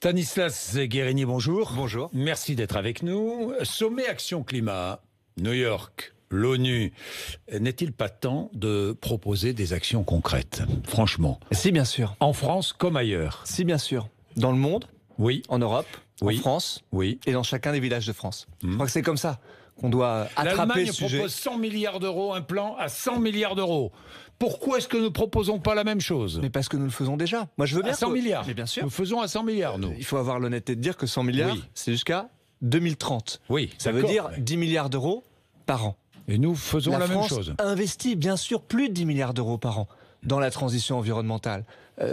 Stanislas Guérini, bonjour. Bonjour. Merci d'être avec nous. Sommet Action Climat, New York, l'ONU. N'est-il pas temps de proposer des actions concrètes, franchement? Si, bien sûr. En France comme ailleurs. Si, bien sûr. Dans le monde, oui. En Europe, oui. En France, oui. Et dans chacun des villages de France. Je crois que c'est comme ça qu'on doit attraper ce sujet. L'Allemagne propose 100 milliards d'euros, un plan à 100 milliards d'euros. Pourquoi est-ce que nous ne proposons pas la même chose? Mais parce que nous le faisons déjà. Moi, je veux bien. À 100 milliards. Mais bien sûr. Nous faisons à 100 milliards, nous. Il faut avoir l'honnêteté de dire que 100 milliards, oui. c'est jusqu'à 2030. Oui. Ça veut dire 10 milliards d'euros par an. Et nous faisons la même chose. La France investit, bien sûr, plus de 10 milliards d'euros par an dans la transition environnementale.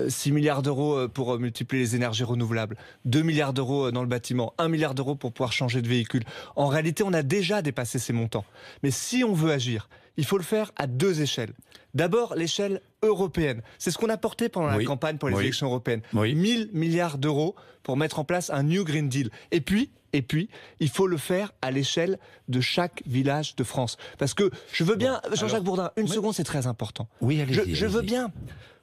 6 milliards d'euros pour multiplier les énergies renouvelables, 2 milliards d'euros dans le bâtiment, 1 milliard d'euros pour pouvoir changer de véhicule. En réalité, on a déjà dépassé ces montants. Mais si on veut agir, il faut le faire à deux échelles. D'abord, l'échelle européenne. C'est ce qu'on a porté pendant la campagne pour les élections européennes. 1000 milliards d'euros pour mettre en place un New Green Deal. Et puis, il faut le faire à l'échelle de chaque village de France. Parce que je veux bien, Jean-Jacques Bourdin, une seconde, c'est très important. Oui, allez-y. Je veux bien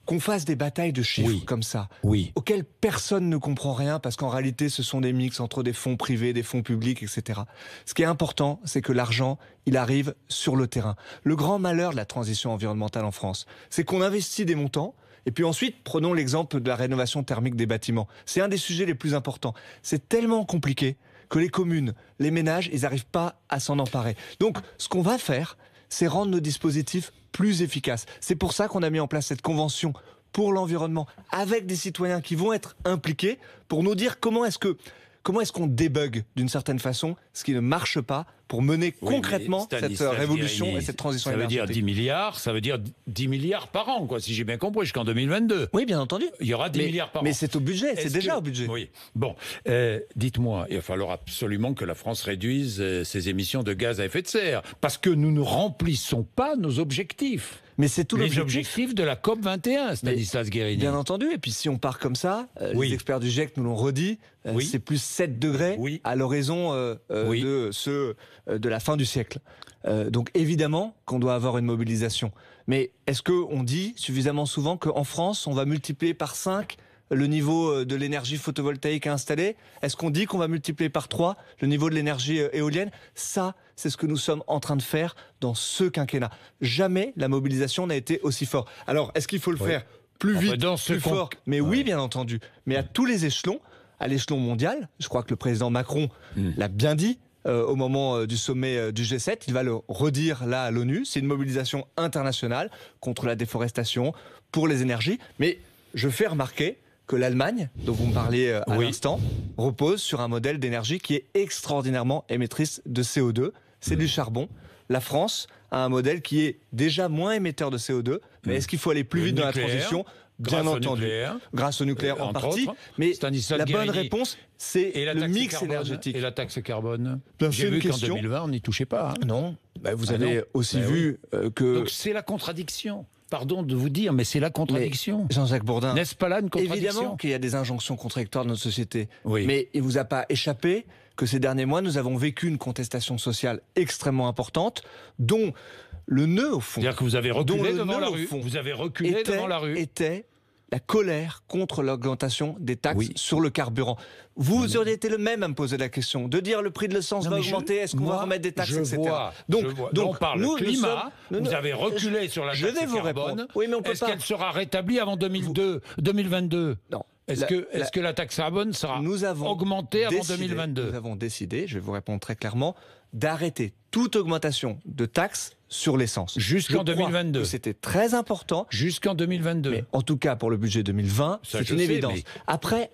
qu'on fasse des batailles de chiffres comme ça, auxquelles personne ne comprend rien, parce qu'en réalité, ce sont des mix entre des fonds privés, des fonds publics, etc. Ce qui est important, c'est que l'argent, il arrive sur le terrain. Le grand malheur de la transition environnementale en France, c'est qu'on investit des montants, et puis ensuite, prenons l'exemple de la rénovation thermique des bâtiments. C'est un des sujets les plus importants. C'est tellement compliqué que les communes, les ménages, ils n'arrivent pas à s'en emparer. Donc, ce qu'on va faire, c'est rendre nos dispositifs plus efficaces. C'est pour ça qu'on a mis en place cette convention pour l'environnement, avec des citoyens qui vont être impliqués pour nous dire comment est-ce qu'on débug d'une certaine façon ce qui ne marche pas pour mener concrètement cette révolution et cette transition énergétique. Ça veut dire 10 milliards, ça veut dire 10 milliards par an, quoi, si j'ai bien compris, jusqu'en 2022. Oui, bien entendu. Il y aura 10 milliards par an. Mais c'est au budget, c'est déjà au budget. Oui. Bon, dites-moi, il va falloir absolument que la France réduise ses émissions de gaz à effet de serre, parce que nous ne remplissons pas nos objectifs. Mais c'est tout les objectifs de la COP 21, Stanislas Guérini. Bien entendu, et puis si on part comme ça, les experts du GIEC nous l'ont redit, c'est plus 7 degrés à l'horizon de la fin du siècle. Donc évidemment qu'on doit avoir une mobilisation. Mais est-ce qu'on dit suffisamment souvent qu'en France, on va multiplier par 5 le niveau de l'énergie photovoltaïque à installer? Est-ce qu'on dit qu'on va multiplier par 3 le niveau de l'énergie éolienne? Ça, c'est ce que nous sommes en train de faire dans ce quinquennat. Jamais la mobilisation n'a été aussi forte. Alors, est-ce qu'il faut le faire plus vite, plus fort? Mais oui, bien entendu. Mais à tous les échelons, à l'échelon mondial, je crois que le président Macron l'a bien dit, au moment du sommet du G7, il va le redire là à l'ONU, c'est une mobilisation internationale contre la déforestation, pour les énergies. Mais je fais remarquer que l'Allemagne, dont vous me parliez à l'instant, repose sur un modèle d'énergie qui est extraordinairement émettrice de CO2. C'est du charbon. La France a un modèle qui est déjà moins émetteur de CO2. Mais est-ce qu'il faut aller plus vite dans la transition? Bien entendu. Grâce au nucléaire en partie. Mais la bonne réponse, c'est le mix énergétique. Et la taxe carbone? J'ai vu qu'en 2020, on n'y touchait pas. Non. Vous avez aussi vu que... Donc c'est la contradiction. Pardon de vous dire, mais c'est la contradiction. Jean-Jacques Bourdin, n'est-ce pas là une contradiction? Évidemment qu'il y a des injonctions contradictoires dans notre société. Mais il ne vous a pas échappé que ces derniers mois, nous avons vécu une contestation sociale extrêmement importante, dont le nœud au fond... C'est-à-dire que vous avez reculé devant la rue. Vous avez reculé devant la rue. Était la colère contre l'augmentation des taxes sur le carburant. Vous auriez été le même à me poser la question, de dire le prix de l'essence va augmenter, est-ce qu'on va remettre des taxes, etc. Donc on parle climat, vous avez reculé sur la taxe carbone. Est-ce qu'elle sera rétablie avant 2022? Non. Est-ce que la taxe carbone sera augmentée avant 2022? Nous avons décidé, je vais vous répondre très clairement, d'arrêter toute augmentation de taxes sur l'essence. Jusqu'en 2022. C'était très important. Jusqu'en 2022. Mais en tout cas, pour le budget 2020, c'est une évidence. Après,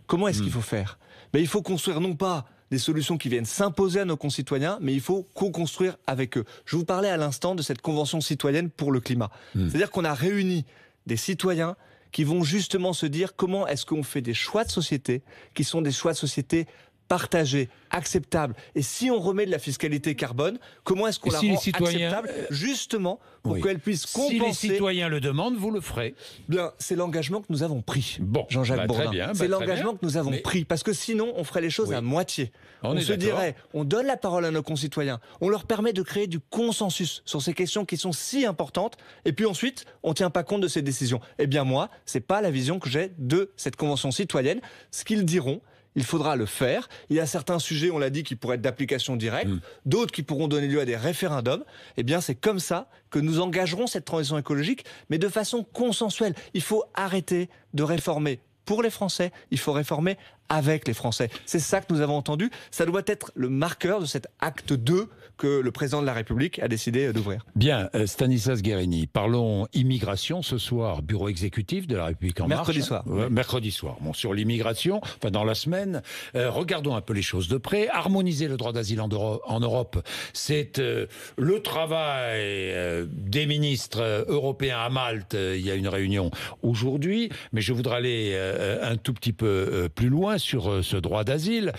comment est-ce qu'il faut faire? Il faut construire non pas des solutions qui viennent s'imposer à nos concitoyens, mais il faut co-construire avec eux. Je vous parlais à l'instant de cette convention citoyenne pour le climat. C'est-à-dire qu'on a réuni des citoyens qui vont justement se dire comment est-ce qu'on fait des choix de société qui sont des choix de société partagée, acceptable. Et si on remet de la fiscalité carbone, comment est-ce qu'on la rend acceptable, justement, pour qu'elle puisse compenser... Si les citoyens le demandent, vous le ferez. Bien, c'est l'engagement que nous avons pris, Jean-Jacques Bourdin. C'est l'engagement que nous avons pris, parce que sinon, on ferait les choses à moitié. On se dirait, on donne la parole à nos concitoyens, on leur permet de créer du consensus sur ces questions qui sont si importantes, et puis ensuite, on ne tient pas compte de ces décisions. Eh bien moi, c'est pas la vision que j'ai de cette convention citoyenne. Ce qu'ils diront, il faudra le faire. Il y a certains sujets, on l'a dit, qui pourraient être d'application directe, d'autres qui pourront donner lieu à des référendums. Eh bien, c'est comme ça que nous engagerons cette transition écologique, mais de façon consensuelle. Il faut arrêter de réformer pour les Français, il faut réformer avec les Français. C'est ça que nous avons entendu. Ça doit être le marqueur de cet acte 2 que le président de la République a décidé d'ouvrir. Bien, Stanislas Guerini, parlons immigration ce soir, bureau exécutif de la République en marche. Mercredi soir. Mercredi soir. Bon, sur l'immigration, enfin dans la semaine, regardons un peu les choses de près. Harmoniser le droit d'asile en Europe, c'est le travail des ministres européens à Malte. Il y a une réunion aujourd'hui, mais je voudrais aller un tout petit peu plus loin sur ce droit d'asile.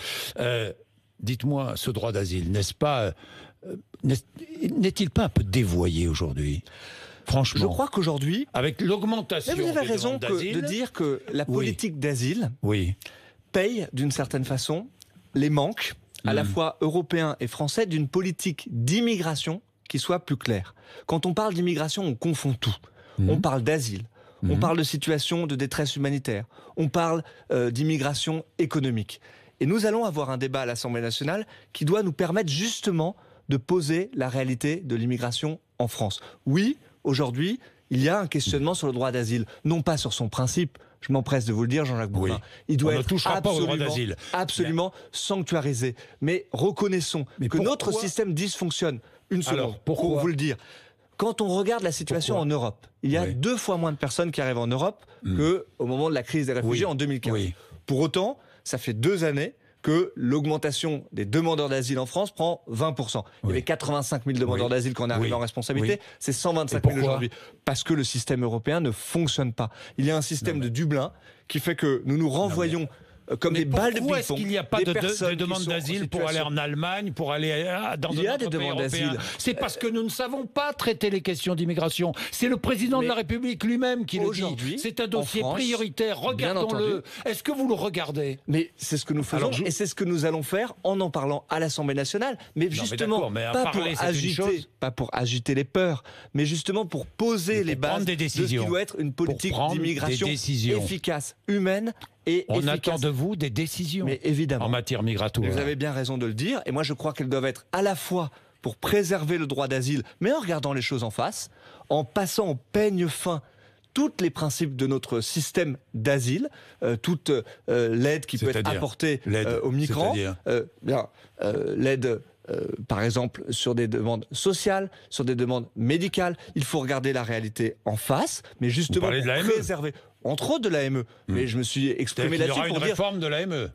Dites-moi, ce droit d'asile, n'est-il pas un peu dévoyé aujourd'hui ? Franchement. Je crois qu'aujourd'hui, avec l'augmentation vous avez raison de dire que la politique d'asile paye d'une certaine façon les manques, à la fois européens et français, d'une politique d'immigration qui soit plus claire. Quand on parle d'immigration, on confond tout. On parle d'asile. On parle de situation de détresse humanitaire. On parle d'immigration économique. Et nous allons avoir un débat à l'Assemblée nationale qui doit nous permettre justement de poser la réalité de l'immigration en France. Oui, aujourd'hui, il y a un questionnement sur le droit d'asile. Non pas sur son principe, je m'empresse de vous le dire, Jean-Jacques Bourdin. Il doit être absolument sanctuarisé. Mais reconnaissons que notre système dysfonctionne. Une seconde, alors, pourquoi pour vous le dire. Quand on regarde la situation en Europe, il y a 2 fois moins de personnes qui arrivent en Europe qu'au moment de la crise des réfugiés en 2015. Pour autant, ça fait 2 années que l'augmentation des demandeurs d'asile en France prend 20%. Il y avait 85 000 demandeurs d'asile quand on est arrivé en responsabilité, c'est 125 000 aujourd'hui. Parce que le système européen ne fonctionne pas. Il y a un système de Dublin qui fait que nous nous renvoyons comme des balles de ping-pong. Pourquoi est-ce qu'il n'y a pas de demande d'asile pour aller en Allemagne, pour aller dans d'autres pays européens ? C'est parce que nous ne savons pas traiter les questions d'immigration. C'est le président de la République lui-même qui le dit. C'est un dossier prioritaire. Regardons-le. Est-ce que vous le regardez ? Mais c'est ce que nous faisons et c'est ce que nous allons faire en parlant à l'Assemblée nationale. Mais justement, pas pour agiter les peurs, mais justement pour poser les bases de ce qui doit être une politique d'immigration efficace, humaine. On attend de vous des décisions en matière migratoire. Vous avez bien raison de le dire. Et moi, je crois qu'elles doivent être à la fois pour préserver le droit d'asile, mais en regardant les choses en face, en passant au peigne fin tous les principes de notre système d'asile, toute l'aide qui peut être apportée aux migrants, l'aide... par exemple, sur des demandes sociales, sur des demandes médicales. Il faut regarder la réalité en face, mais justement pour préserver, entre autres de l'AME. Mais je me suis exprimé là-dessus pour dire... Il y aura une réforme de l'AME.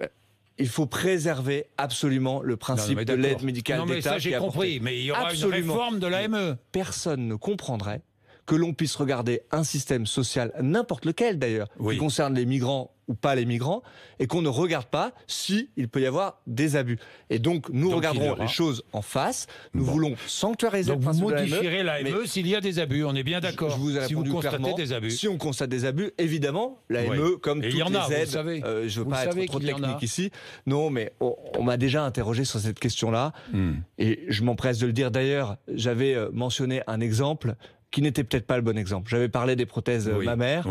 Il faut préserver absolument le principe de l'aide médicale d'État. Mais ça, j'ai compris, mais il y aura une réforme de l'AME. Personne ne comprendrait que l'on puisse regarder un système social, n'importe lequel d'ailleurs, qui concerne les migrants ou pas les migrants, et qu'on ne regarde pas s'il peut y avoir des abus. Et donc, nous regarderons les choses en face, nous voulons sanctuariser le principe de l'AME. Donc vous modifierez l'AME s'il y a des abus, on est bien d'accord. Je vous ai répondu clairement, si on constate des abus, évidemment, l'AME, comme toutes les aides, je ne veux pas être trop technique ici, non, mais on m'a déjà interrogé sur cette question-là, et je m'empresse de le dire d'ailleurs, j'avais mentionné un exemple qui n'était peut-être pas le bon exemple. J'avais parlé des prothèses mammaires.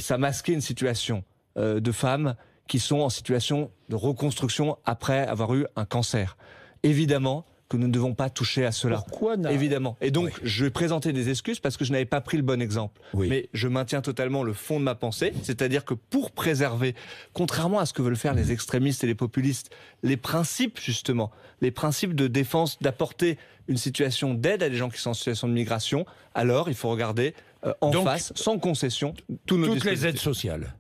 Ça masquait une situation de femmes qui sont en situation de reconstruction après avoir eu un cancer. Évidemment que nous ne devons pas toucher à cela. Pourquoi évidemment. Et donc, je vais présenter des excuses parce que je n'avais pas pris le bon exemple. Mais je maintiens totalement le fond de ma pensée, c'est-à-dire que pour préserver, contrairement à ce que veulent faire les extrémistes et les populistes, les principes, justement, les principes de défense, d'apporter une situation d'aide à des gens qui sont en situation de migration, alors il faut regarder face, sans concession, toutes les aides sociales.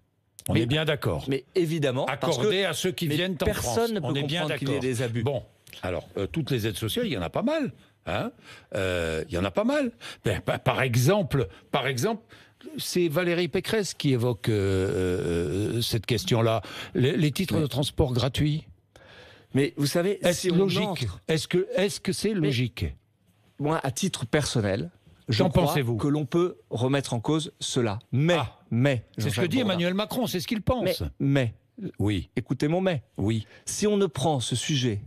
On est bien d'accord. Mais évidemment, accordées à ceux qui viennent en France. Personne ne peut comprendre qu'il y ait des abus. Bon. Alors, toutes les aides sociales, il y en a pas mal. Il y en a pas mal. Par exemple, c'est Valérie Pécresse qui évoque cette question-là. Les titres de transport gratuits. Mais vous savez, est-ce logique ? Est-ce que c'est logique ? Moi, à titre personnel, je crois que l'on peut remettre en cause cela. Mais c'est ce que dit Emmanuel Macron, c'est ce qu'il pense. Mais oui. Écoutez mon mais. Oui. Si on ne prend ce sujet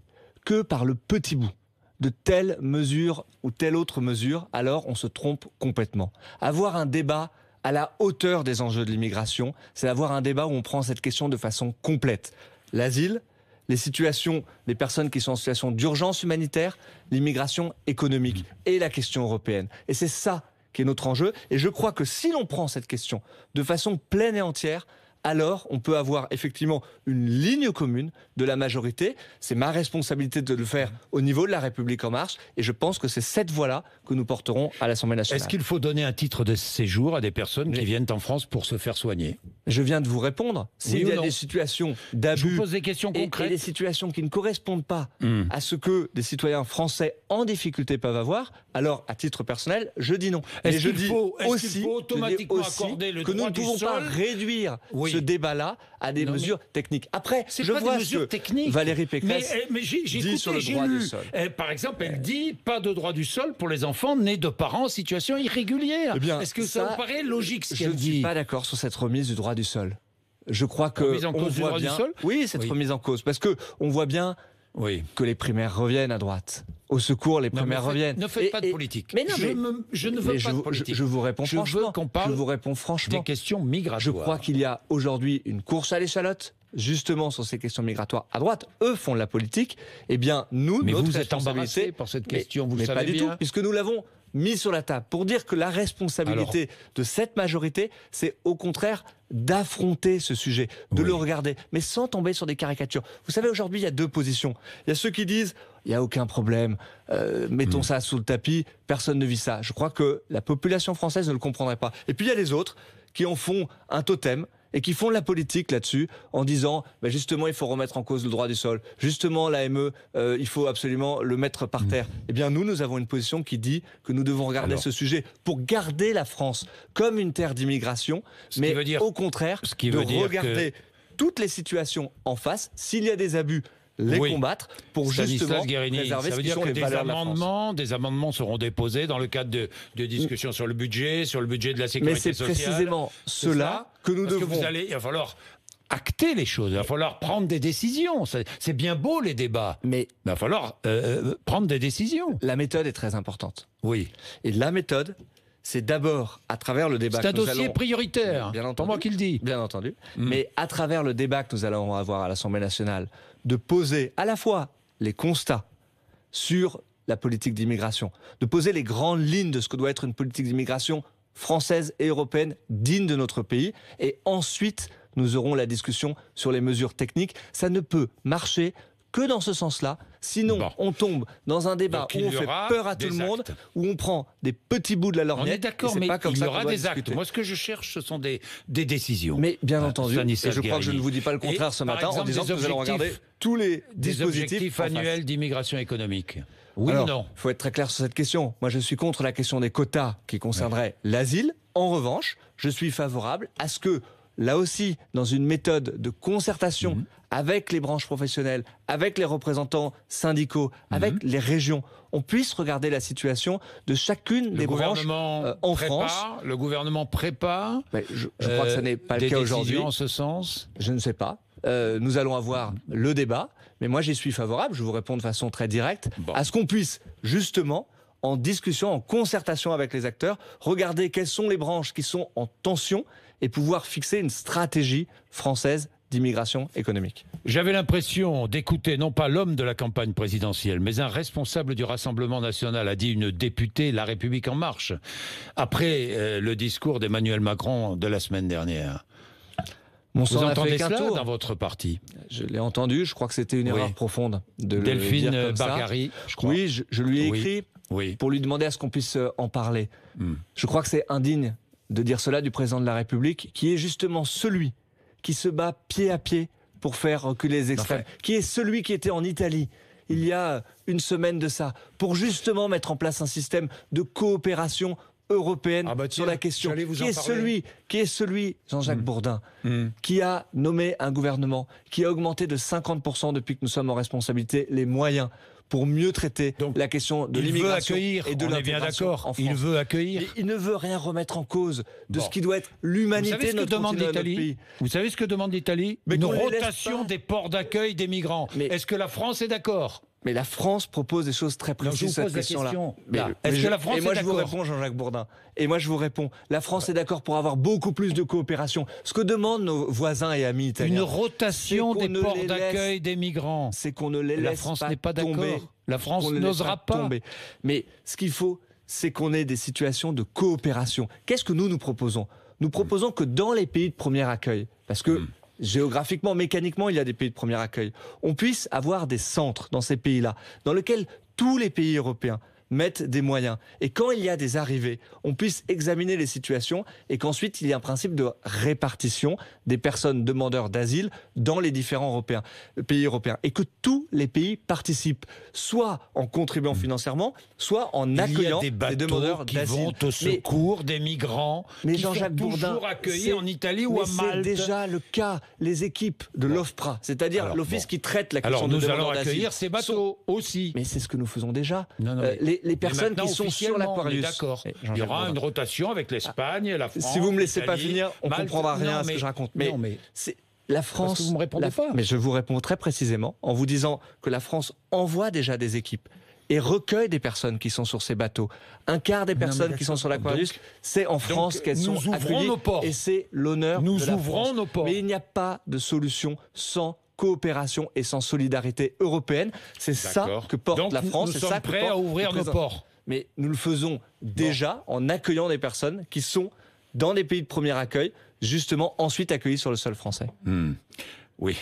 que par le petit bout de telle mesure ou telle autre mesure, alors on se trompe complètement. Avoir un débat à la hauteur des enjeux de l'immigration, c'est avoir un débat où on prend cette question de façon complète. L'asile, les situations des personnes qui sont en situation d'urgence humanitaire, l'immigration économique et la question européenne. Et c'est ça qui est notre enjeu. Et je crois que si l'on prend cette question de façon pleine et entière, alors on peut avoir effectivement une ligne commune de la majorité. C'est ma responsabilité de le faire au niveau de La République En Marche, et je pense que c'est cette voie-là que nous porterons à l'Assemblée nationale. Est-ce qu'il faut donner un titre de séjour à des personnes qui viennent en France pour se faire soigner ? Je viens de vous répondre. S'il y a des situations d'abus, je vous pose des questions concrètes, et des situations qui ne correspondent pas à ce que des citoyens français en difficulté peuvent avoir, alors à titre personnel, je dis non. Est-ce qu'il faut automatiquement accorder le droit du sol ? Nous ne pouvons pas réduire ce débat-là à des mesures techniques. Après, je vois ce que Valérie Pécresse dit sur le droit du sol. Par exemple, elle dit pas de droit du sol pour les enfants nés de parents en situation irrégulière. Est-ce que ça vous paraît logique ce qu'elle dit ? Je ne suis pas d'accord sur cette remise du droit du sol. Je crois que remise en cause du droit du sol ? Oui, cette remise en cause, parce que on voit bien que les primaires reviennent à droite. Au secours, les primaires reviennent. Ne faites pas de politique. Mais non, je ne veux pas de politique. Je vous réponds franchement. Je veux qu'on parle des questions migratoires. Je crois qu'il y a aujourd'hui une course à l'échalote, justement sur ces questions migratoires à droite. Eux font de la politique. Eh bien, nous, mais notre vous êtes embarrassé par cette question, vous le savez bien. Mais pas du tout, puisque nous l'avons mis sur la table pour dire que la responsabilité de cette majorité, c'est au contraire d'affronter ce sujet, de le regarder, mais sans tomber sur des caricatures. Vous savez, aujourd'hui, il y a deux positions. Il y a ceux qui disent il n'y a aucun problème, mettons ça sous le tapis, personne ne vit ça. Je crois que la population française ne le comprendrait pas. Et puis il y a les autres qui en font un totem et qui font de la politique là-dessus en disant justement il faut remettre en cause le droit du sol, justement l'AME il faut absolument le mettre par terre. Eh bien nous avons une position qui dit que nous devons regarder ce sujet pour garder la France comme une terre d'immigration, mais au contraire de regarder toutes les situations en face, s'il y a des abus, les combattre pour justement préserver ce qui sont les valeurs de la France. Des amendements seront déposés dans le cadre de discussions sur le budget de la sécurité sociale. Mais c'est précisément cela que nous devons. Il va falloir acter les choses, il va falloir prendre des décisions. C'est bien beau les débats, mais il va falloir prendre des décisions. La méthode est très importante. Oui. Et la méthode, c'est d'abord, à travers le débat que nous allons... C'est un dossier prioritaire, bien entendu, pour moi qui le dis. Bien entendu. Mais à travers le débat que nous allons avoir à l'Assemblée nationale, de poser à la fois les constats sur la politique d'immigration, de poser les grandes lignes de ce que doit être une politique d'immigration française et européenne digne de notre pays, et ensuite nous aurons la discussion sur les mesures techniques. Ça ne peut marcher que dans ce sens-là, sinon on tombe dans un débat où on fait peur à tout le monde, où on prend des petits bouts de la lorgnette. On est d'accord, mais il y aura des actes. Moi, ce que je cherche, ce sont des décisions. Mais bien entendu, et je crois que je ne vous dis pas le contraire ce matin en disant que nous allons regarder tous les dispositifs objectifs annuels d'immigration économique. Oui ou non ? Il faut être très clair sur cette question. Moi, je suis contre la question des quotas qui concerneraient l'asile. En revanche, je suis favorable à ce que, là aussi, dans une méthode de concertation avec les branches professionnelles, avec les représentants syndicaux, avec les régions, on puisse regarder la situation de chacune des branches en France. Le gouvernement prépare je crois que ce n'est pas le cas aujourd'hui. En ce sens ? Je ne sais pas. Nous allons avoir le débat, mais moi j'y suis favorable, je vous réponds de façon très directe, à ce qu'on puisse justement, en discussion, en concertation avec les acteurs, regarder quelles sont les branches qui sont en tension et pouvoir fixer une stratégie française d'immigration économique. J'avais l'impression d'écouter non pas l'homme de la campagne présidentielle, mais un responsable du Rassemblement national, a dit une députée La République En Marche, après le discours d'Emmanuel Macron de la semaine dernière. Vous entendez cela dans votre parti ? Je l'ai entendu, je crois que c'était une erreur profonde de Delphine le dire comme Bargary, je crois. Oui, je lui ai écrit pour lui demander à ce qu'on puisse en parler. Je crois que c'est indigne de dire cela du président de la République, qui est justement celui qui se bat pied à pied pour faire reculer les extrêmes, qui est celui qui était en Italie il y a une semaine de ça, pour justement mettre en place un système de coopération européenne sur la question. Qui est celui, Jean-Jacques Bourdin, qui a nommé un gouvernement, qui a augmenté de 50% depuis que nous sommes en responsabilité les moyens pour mieux traiter la question de l'immigration et de l'intégration en France. Il veut accueillir. Mais il ne veut rien remettre en cause de ce qui doit être l'humanité de notre continent, notre pays. Vous savez ce que demande l'Italie? Une rotation des ports d'accueil des migrants. Est-ce que la France est d'accord? Mais la France propose des choses très précises sur cette question-là. Est-ce que la France est d'accord? Et moi je vous réponds, Jean-Jacques Bourdin. Et moi je vous réponds, la France est d'accord pour avoir beaucoup plus de coopération. Ce que demandent nos voisins et amis italiens. Une rotation des ports d'accueil des migrants. C'est qu'on ne les laisse la France n'est pas tomber. D'accord. La France n'osera pas tomber. Mais ce qu'il faut, c'est qu'on ait des situations de coopération. Qu'est-ce que nous proposons? Nous proposons que dans les pays de premier accueil, parce que géographiquement, mécaniquement, il y a des pays de premier accueil, on puisse avoir des centres dans ces pays-là, dans lesquels tous les pays européens mettent des moyens. Et quand il y a des arrivées, on puisse examiner les situations et qu'ensuite il y ait un principe de répartition des personnes demandeurs d'asile dans les différents pays européens. Et que tous les pays participent, soit en contribuant financièrement, soit en accueillant des demandeurs d'asile. Qui vont au secours des migrants qui sont toujours accueillis en Italie ou à Malte. C'est déjà le cas. Les équipes de l'OFPRA, c'est-à-dire l'office qui traite la question de demandeurs d'asile. Alors nous allons accueillir ces bateaux aussi. Mais c'est ce que nous faisons déjà. Les personnes qui sont sur l'Aquarius. D'accord. Il y aura une rotation avec l'Espagne, la France. Si vous me laissez pas finir, on ne comprendra rien à ce que je raconte. Mais la France. Parce que vous me répondez pas. Mais je vous réponds très précisément en vous disant que la France envoie déjà des équipes et recueille des personnes qui sont sur ces bateaux. Un quart des personnes qui sont sur l'Aquarius, c'est en France qu'elles sont accueillies. Et c'est l'honneur de la France. Nous ouvrons nos ports. Mais il n'y a pas de solution sans coopération et sans solidarité européenne. C'est ça que porte la France. Nous sommes prêts à ouvrir nos ports. Mais nous le faisons déjà en accueillant des personnes qui sont dans les pays de premier accueil, justement ensuite accueillis sur le sol français. Oui,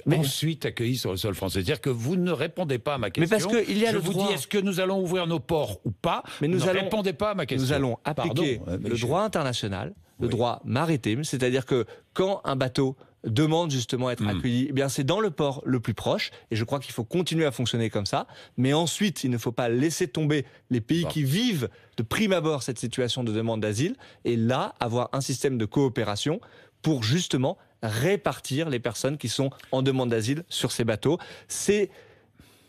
mais ensuite accueillis sur le sol français. C'est-à-dire que vous ne répondez pas à ma question. Mais parce qu'il y a le droit. Je vous dis, est-ce que nous allons ouvrir nos ports ou pas? Mais vous ne répondez pas à ma question. Nous allons appliquer le droit international, le droit maritime, c'est-à-dire que quand un bateau demande justement à être accueilli, eh bien c'est dans le port le plus proche, et je crois qu'il faut continuer à fonctionner comme ça, mais ensuite il ne faut pas laisser tomber les pays qui vivent de prime abord cette situation de demande d'asile, et là avoir un système de coopération pour justement répartir les personnes qui sont en demande d'asile sur ces bateaux. C'est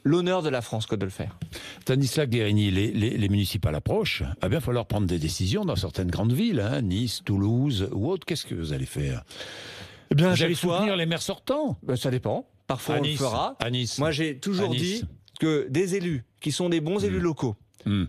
l'honneur de la France que de le faire. Stanislas Guérini, les municipales approchent. Il va bien falloir prendre des décisions dans certaines grandes villes, Nice, Toulouse ou autres. Qu'est-ce que vous allez faire? Eh bien, vous allez soutenir les maires sortants? Ça dépend. Parfois on le fera. À Nice. Moi j'ai toujours dit que des élus qui sont des bons élus locaux,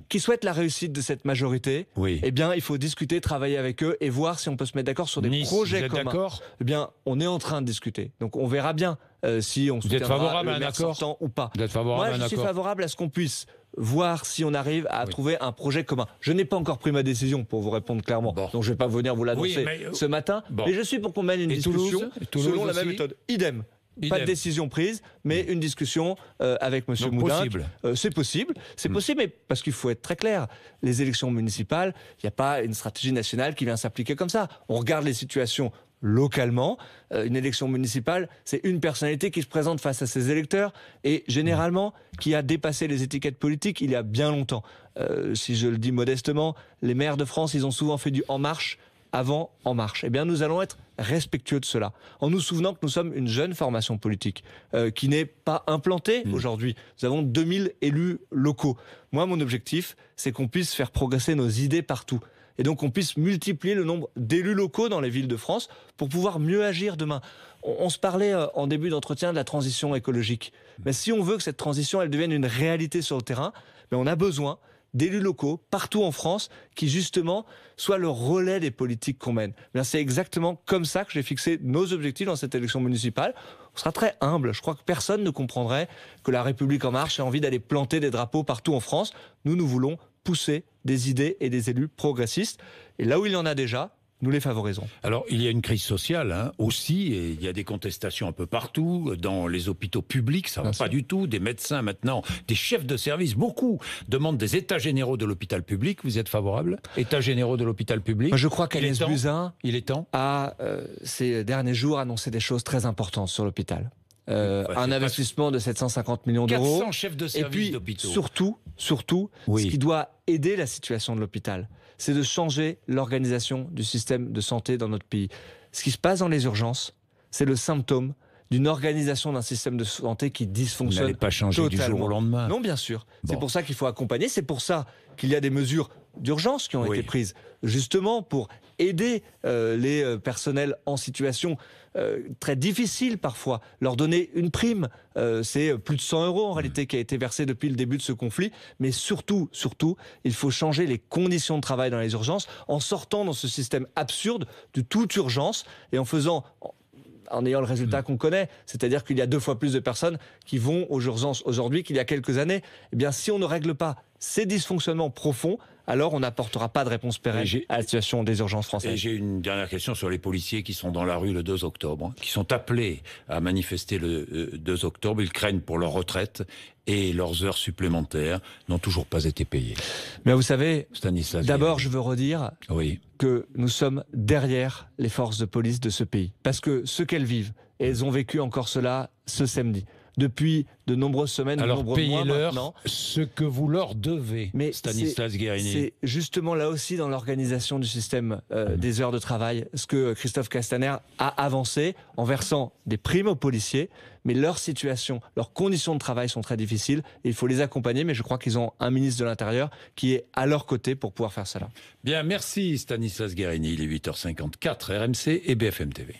qui souhaitent la réussite de cette majorité, eh bien, il faut discuter, travailler avec eux et voir si on peut se mettre d'accord sur des projets communs. Eh bien, on est en train de discuter. Donc, on verra bien si on soutiendra le maire sortant ou pas. Moi, je suis favorable à ce qu'on puisse voir si on arrive à trouver un projet commun. Je n'ai pas encore pris ma décision, pour vous répondre clairement. Donc, je ne vais pas venir vous l'annoncer ce matin. Mais je suis pour qu'on mène une discussion selon la même méthode. Idem. Pas de décision prise, mais une discussion avec M. Moudin. C'est possible, mais parce qu'il faut être très clair. Les élections municipales, il n'y a pas une stratégie nationale qui vient s'appliquer comme ça. On regarde les situations localement. Une élection municipale, c'est une personnalité qui se présente face à ses électeurs et généralement qui a dépassé les étiquettes politiques il y a bien longtemps. Si je le dis modestement, les maires de France, ils ont souvent fait du En Marche avant En Marche. Eh bien, nous allons être respectueux de cela, en nous souvenant que nous sommes une jeune formation politique qui n'est pas implantée aujourd'hui. Nous avons 2000 élus locaux. Moi, mon objectif, c'est qu'on puisse faire progresser nos idées partout. Et donc, on puisse multiplier le nombre d'élus locaux dans les villes de France pour pouvoir mieux agir demain. On se parlait en début d'entretien de la transition écologique. Mais si on veut que cette transition, elle devienne une réalité sur le terrain, on a besoin d'élus locaux partout en France qui justement soient le relais des politiques qu'on mène. C'est exactement comme ça que j'ai fixé nos objectifs dans cette élection municipale. On sera très humble. Je crois que personne ne comprendrait que la République En Marche ait envie d'aller planter des drapeaux partout en France. Nous voulons pousser des idées et des élus progressistes. Et là où il y en a déjà, nous les favorisons. Alors, il y a une crise sociale aussi, et il y a des contestations un peu partout, dans les hôpitaux publics, ça ne va pas du tout, des médecins maintenant, des chefs de service, beaucoup demandent des états généraux de l'hôpital public. Vous êtes favorable? États généraux de l'hôpital public? Moi, je crois qu'Agnès Buzyn il est temps. a, ces derniers jours, annoncé des choses très importantes sur l'hôpital. un investissement de 750 millions d'euros. 400 chefs de service d'hôpitaux. Et puis, surtout, ce qui doit aider la situation de l'hôpital, c'est de changer l'organisation du système de santé dans notre pays. Ce qui se passe dans les urgences, c'est le symptôme d'une organisation d'un système de santé qui dysfonctionne. Vous n'allez pas changer totalement. du jour au lendemain. Non, bien sûr. Bon. C'est pour ça qu'il faut accompagner. C'est pour ça qu'il y a des mesures d'urgence qui ont été prises, justement pour aider les personnels en situation très difficile parfois, leur donner une prime. C'est plus de 100 € en réalité qui a été versé depuis le début de ce conflit. Mais surtout, il faut changer les conditions de travail dans les urgences en sortant dans ce système absurde de toute urgence et en ayant le résultat qu'on connaît, c'est-à-dire qu'il y a 2 fois plus de personnes qui vont aux urgences aujourd'hui qu'il y a quelques années. Eh bien, si on ne règle pas ces dysfonctionnements profonds, alors on n'apportera pas de réponse pérenne à la situation des urgences françaises. Et j'ai une dernière question sur les policiers qui sont dans la rue le 2 octobre, qui sont appelés à manifester le 2 octobre. Ils craignent pour leur retraite et leurs heures supplémentaires n'ont toujours pas été payées. Mais vous savez, d'abord je veux redire que nous sommes derrière les forces de police de ce pays. Parce que ce qu'elles vivent, et elles ont vécu encore cela ce samedi, depuis de nombreuses semaines, de nombreux mois maintenant. Ce que vous leur devez, Stanislas Guerini. C'est justement là aussi dans l'organisation du système des heures de travail, ce que Christophe Castaner a avancé en versant des primes aux policiers, mais leur situation, leurs conditions de travail sont très difficiles et il faut les accompagner, mais je crois qu'ils ont un ministre de l'Intérieur qui est à leur côté pour pouvoir faire cela. Bien, merci Stanislas Guerini, il est 8h54, RMC et BFM TV.